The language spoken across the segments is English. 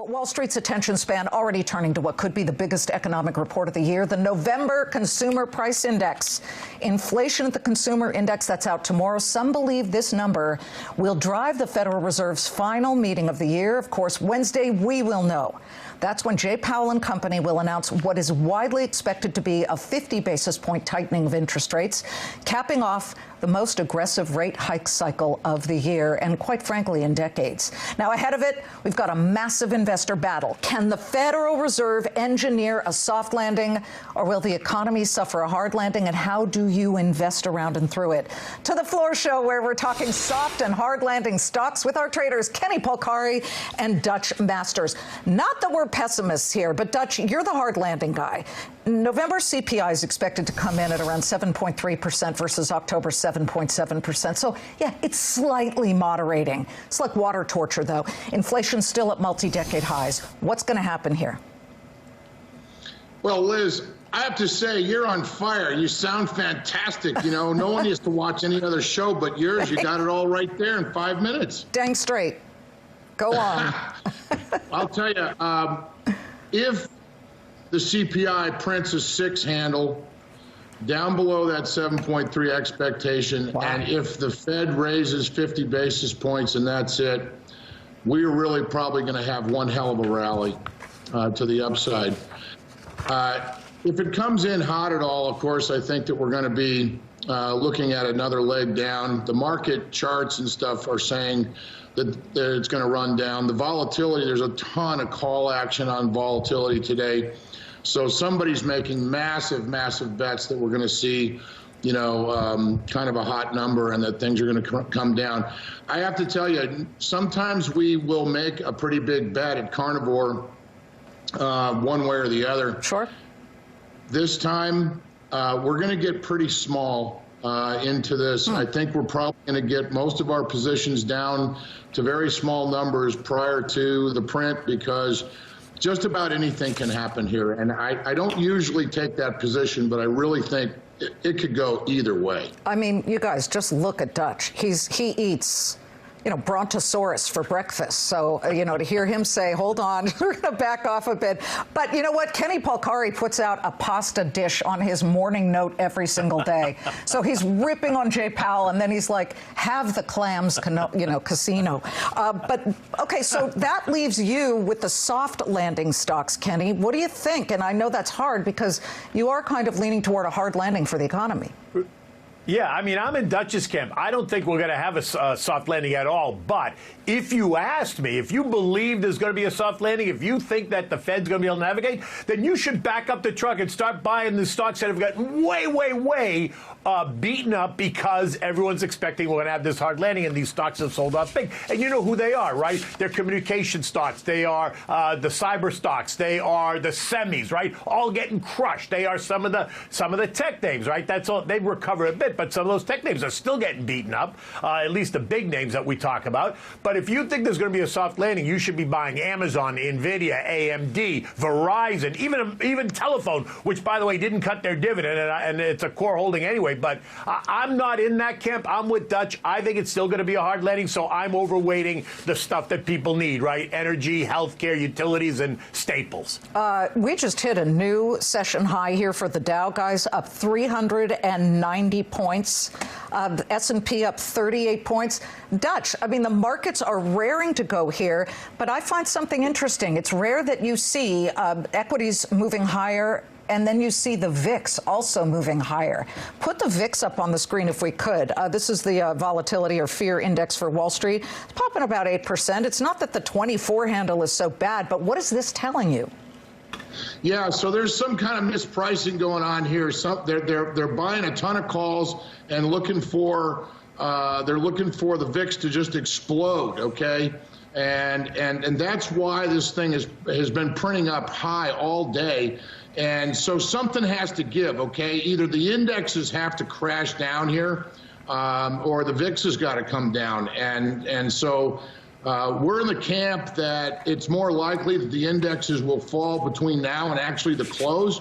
But Wall Street's attention span already turning to what could be the biggest economic report of the year, the November Consumer Price Index. Inflation at the Consumer Index, that's out tomorrow. Some believe this number will drive the Federal Reserve's final meeting of the year. Of course, Wednesday, we will know. That's when Jay Powell and company will announce what is widely expected to be a 50 basis point tightening of interest rates, capping off the most aggressive rate hike cycle of the year, and quite frankly, in decades. Now, ahead of it, we've got a massive investor battle. Can the Federal Reserve engineer a soft landing, or will the economy suffer a hard landing? And how do you invest around and through it? To the Floor Show, where we're talking soft and hard landing stocks with our traders, Kenny Polcari and Dutch Masters. Not that we're pessimists here, but Dutch, you're the hard landing guy. November CPI is expected to come in at around 7.3% versus October 7.7%. So, yeah, it's slightly moderating. It's like water torture, though. Inflation's still at multi-decade highs. What's going to happen here? Well, Liz, I have to say, you're on fire. You sound fantastic. You know, no one used to watch any other show but yours. You got it all right there in 5 minutes. Dang straight. Go on. I'll tell you, if the CPI prints a 6 handle down below that 7.3 expectation, wow, and if the Fed raises 50 basis points and that's it, we're really probably going to have one hell of a rally to the upside. If it comes in hot at all, of course, I think that we're going to be looking at another leg down. The market charts and stuff are saying that it's going to run down. The volatility, there's a ton of call action on volatility today. So somebody's making massive, massive bets that we're going to see, you know, kind of a hot number and that things are going to come down. I have to tell you, sometimes we will make a pretty big bet at Carnivore one way or the other. Sure. This time, we're going to get pretty small into this. I think we're probably going to get most of our positions down to very small numbers prior to the print, because just about anything can happen here. And I don't usually take that position, but I really think it could go either way. I mean, you guys, just look at Dutch. He eats, you know, brontosaurus for breakfast. So, you know, to hear him say, hold on, we're going to back off a bit. But you know what? Kenny Polcari puts out a pasta dish on his morning note every single day. So he's ripping on Jay Powell, and then he's like, have the clams, you know, casino. But, OK, so that leaves you with the soft landing stocks, Kenny. What do you think? And I know that's hard because you are kind of leaning toward a hard landing for the economy. Yeah, I mean, I'm in Dutch's camp. I don't think we're going to have a soft landing at all. But if you asked me, if you believe there's going to be a soft landing, if you think that the Fed's going to be able to navigate, then you should back up the truck and start buying the stocks that have gotten way, way, way beaten up because everyone's expecting we're going to have this hard landing, and these stocks have sold off big. And you know who they are, right? They're communication stocks. They are the cyber stocks. They are the semis, right? All getting crushed. They are some of the tech names, right? That's all. They've recovered a bit, but some of those tech names are still getting beaten up, at least the big names that we talk about. But if you think there's going to be a soft landing, you should be buying Amazon, NVIDIA, AMD, Verizon, even Telephone, which, by the way, didn't cut their dividend, and it's a core holding anyway. But I'm not in that camp. I'm with Dutch. I think it's still going to be a hard landing, so I'm overweighting the stuff that people need, right? Energy, healthcare, utilities, and staples. We just hit a new session high here for the Dow, guys, up 390 points. The S&P up 38 points. Dutch, I mean, the markets are raring to go here, but I find something interesting. It's rare that you see equities moving higher, and then you see the VIX also moving higher. Put the VIX up on the screen if we could. This is the volatility or fear index for Wall Street. It's popping about 8%. It's not that the 24 handle is so bad, but what is this telling you? Yeah, so there's some kind of mispricing going on here. They're buying a ton of calls and looking for the VIX to just explode. Okay, and that's why this thing has been printing up high all day. And so something has to give. Okay, either the indexes have to crash down here, or the VIX has got to come down. And so we're in the camp that it's more likely that the indexes will fall between now and actually the close.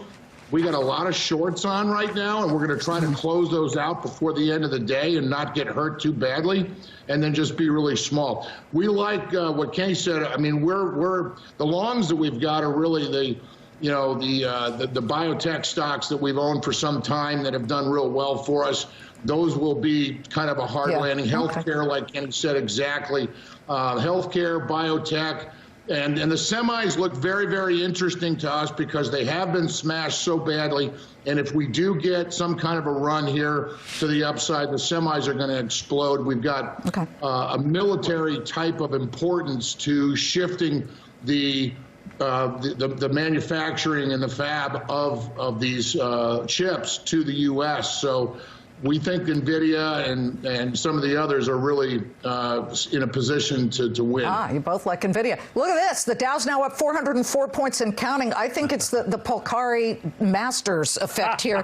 We got a lot of shorts on right now, and we're going to try to close those out before the end of the day and not get hurt too badly, and then just be really small. We like what Kenny said. I mean, we're the longs that we've got are really the biotech stocks that we've owned for some time that have done real well for us. Those will be kind of a hard landing. Healthcare, like Kenny said, exactly. Healthcare, biotech. And the semis look very, very interesting to us because they have been smashed so badly. And if we do get some kind of a run here to the upside, the semis are going to explode. We've got a military type of importance to shifting the manufacturing and the fab of these chips to the U.S. So we think NVIDIA and some of the others are really in a position to win. You both like NVIDIA. Look at this. The Dow's now up 404 points and counting. I think it's the Polcari Masters effect here.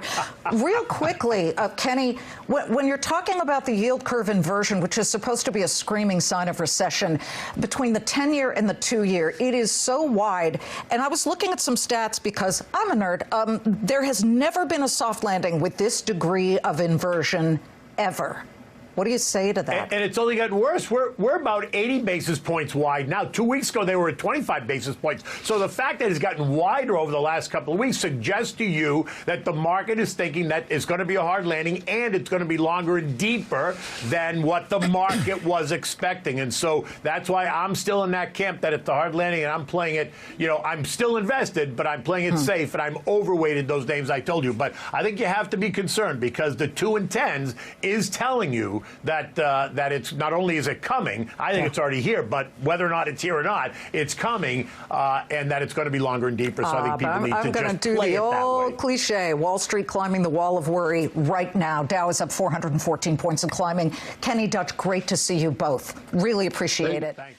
Real quickly, Kenny, when you're talking about the yield curve inversion, which is supposed to be a screaming sign of recession, between the 10-year and the 2-year, it is so wide. And I was looking at some stats because I'm a nerd. There has never been a soft landing with this degree of inversion ever. What do you say to that? And it's only gotten worse. We're about 80 basis points wide now. 2 weeks ago, they were at 25 basis points. So the fact that it's gotten wider over the last couple of weeks suggests to you that the market is thinking that it's going to be a hard landing and it's going to be longer and deeper than what the market was expecting. And so that's why I'm still in that camp that it's a hard landing, and I'm playing it, I'm still invested, but I'm playing it safe, and I'm overweighted those names I told you. But I think you have to be concerned because the 2 and 10s is telling you that it's not only is it coming, I think it's already here, but whether or not it's here or not, it's coming, and that it's going to be longer and deeper. So I think people need to just play it that way. I'm going to do the old cliche, Wall Street climbing the wall of worry right now. Dow is up 414 points and climbing. Kenny, Dutch, great to see you both. Really appreciate it. Thanks.